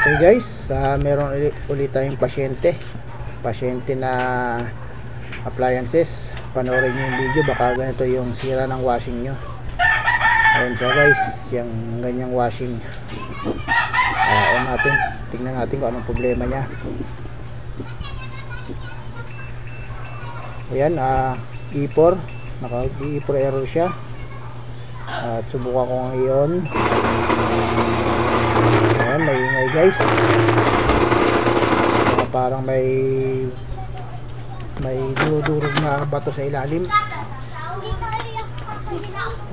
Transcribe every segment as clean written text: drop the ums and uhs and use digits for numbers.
Okay guys, meron ulit tayong pasyente na appliances. Panoorin nyo yung video, baka ganito yung sira ng washing nyo. Ayan siya guys, yung ganyang washing. On natin, tingnan natin kung anong problema nya. Ayan, E4, naka E4 error siya. At subukan ko ngayon. Ayan, may ingay guys. Parang may durug na bato sa ilalim.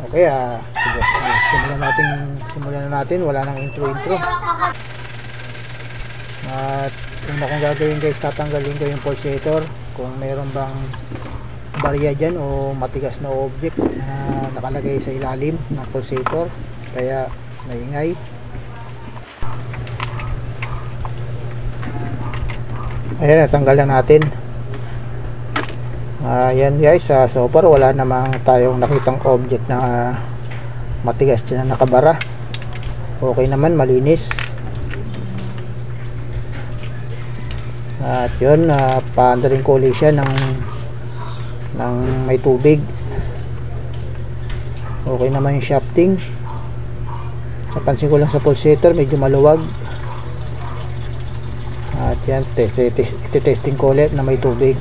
Okay, simulan na natin. Wala nang intro. At una kong gagawin guys, tatanggalin ko yung pulsator kung meron bang barya dyan o matigas na object na nakalagay sa ilalim ng pulsator, kaya maingay. Ayan, natanggal na natin. Ayan guys, so far wala namang tayong nakitang object na matigas dyan na nakabara. Okay naman, malinis. At yun, paandarin ko ulit siya ng may tubig. Okay naman yung shafting. Napansin ko lang sa pulsator medyo maluwag. At yan, testing ko ulit na may tubig.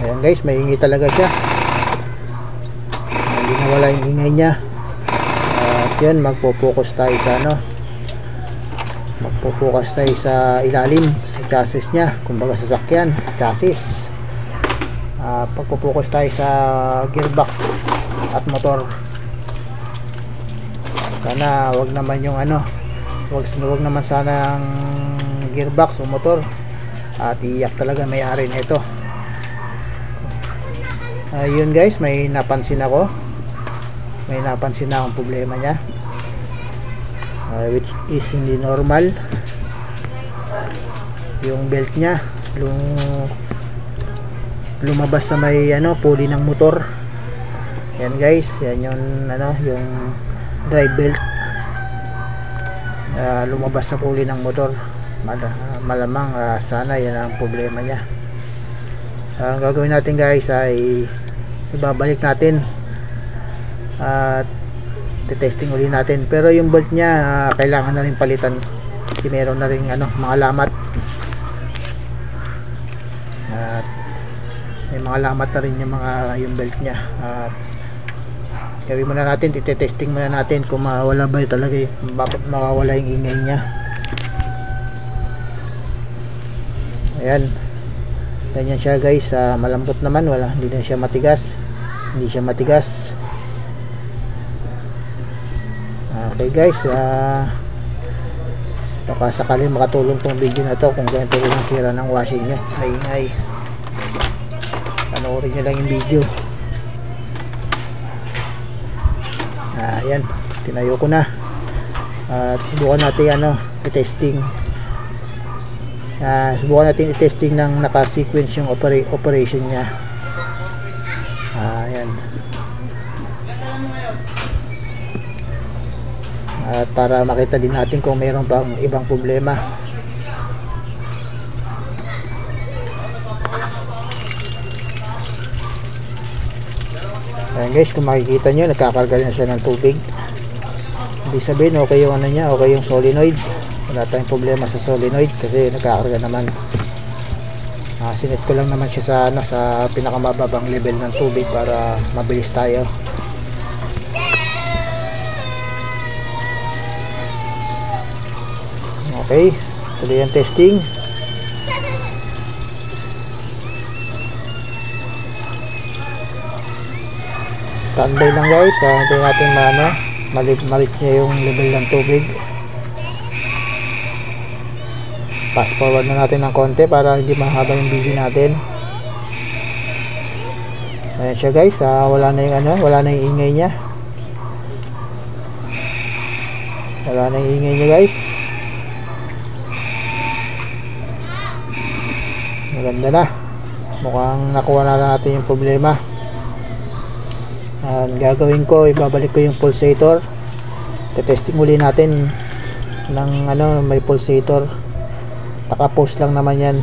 Ayan guys, may ingay talaga siya. Hindi na wala yung ingay nya. At yan, magpo-focus tayo sa ilalim, sa chassis nya, kumbaga sa sakyan, chassis. Pagpo-focus tayo sa gearbox at motor. Sana wag naman yung wag naman sana ang gearbox o motor at iyak talaga may-ari nito. Ayun guys, may napansin na akong problema nya, which is hindi normal. Yung belt nya lumabas sa may pulley ng motor. Yan guys, yan yung yung drive belt, lumabas sa pulley ng motor. Malamang sana yan ang problema nya. Ang gagawin natin guys ay ibabalik natin at testing ulit natin, pero yung bolt nya kailangan na rin palitan kasi meron na rin mga lamat, at may mga lamat na rin yung belt nya. At gawin muna natin, testing muna natin kung mawala ba talaga mawawala yung ingay nya. Ayan, ganyan siya guys. Malambot naman, hindi siya matigas. Okay guys, baka sakaling makatulong tong video na to kung ganito rin ang sira ng washing nya, maingay. Panoorin nyo lang yung video. Ayan, tinayo ko na. At subukan natin i-testing ng naka-sequence yung operation nya. Ayan. At para makita din natin kung mayroon pang ibang problema. Ayan guys, kung makikita nyo, nagkakarga na siya ng tubig. Hindi sabihin okay yung okay yung solenoid. Wala tayong problema sa solenoid kasi nagkakarga naman. Sinet ko lang naman siya sa pinakamababang level ng tubig para mabilis tayo. Okay, tuloy ang testing. Standby lang guys, hintayin natin malit niya yung level ng tubig. Fast forward na natin ng konti para hindi mahaba yung video natin. Ayan siya guys, wala na yung ingay nya. Wala na yung ingay nya guys. Maganda na. Mukhang nakuha na natin yung problema. Ang gagawin ko, ibabalik ko yung pulsator. Testing uli natin ng may pulsator. Naka-post lang naman yan.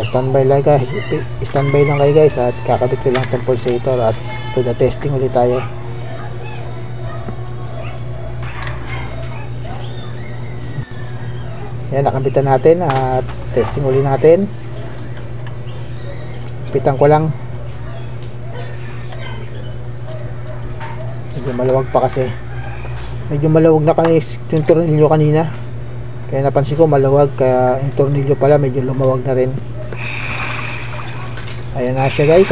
Standby lang kayo guys, at kakabit ko lang itong pulsator at to the testing ulit tayo. Yan, nakabitan natin at testing ulit natin. Pitan ko lang. Medyo malawag pa kasi. Medyo malawag na kasi yung tornilyo kanina. Kaya napansin ko malawag, kaya yung tornilyo pala medyo lumawag na rin. Ayan na siya guys.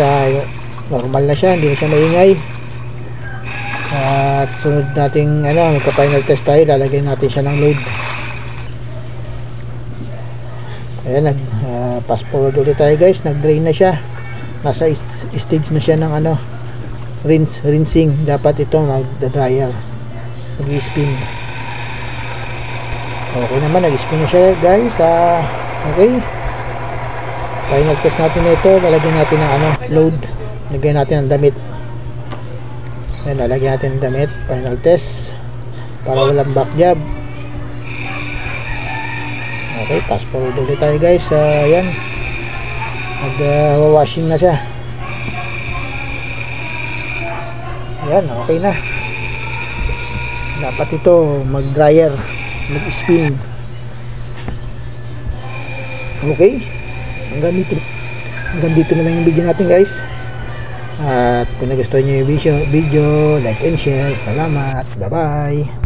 Normal na siya, hindi na siya maingay. At sunod nating magka-final test tayo, lalagyan natin siya ng load. Ayan, fast forward ulit tayo guys. Nag-drain na siya. Nasa stage na siya ng rinsing. Dapat ito mag-dryer, mag-spin. Okay naman, nag-spin na siya guys. Okay, final test natin na ito. Lalagyan natin ng load. Lagyan natin ng damit. Ayan, lalagyan natin ng damit. Final test para walang back job. Okay, fast forward ulit tayo guys. Ayan, nag-washing na siya. Ayan, okay na. Dapat ito mag-dryer, mag-spin. Okay, hanggang dito na lang yung video natin guys. At kung nagustuhan nyo yung video, like and share. Salamat, bye bye.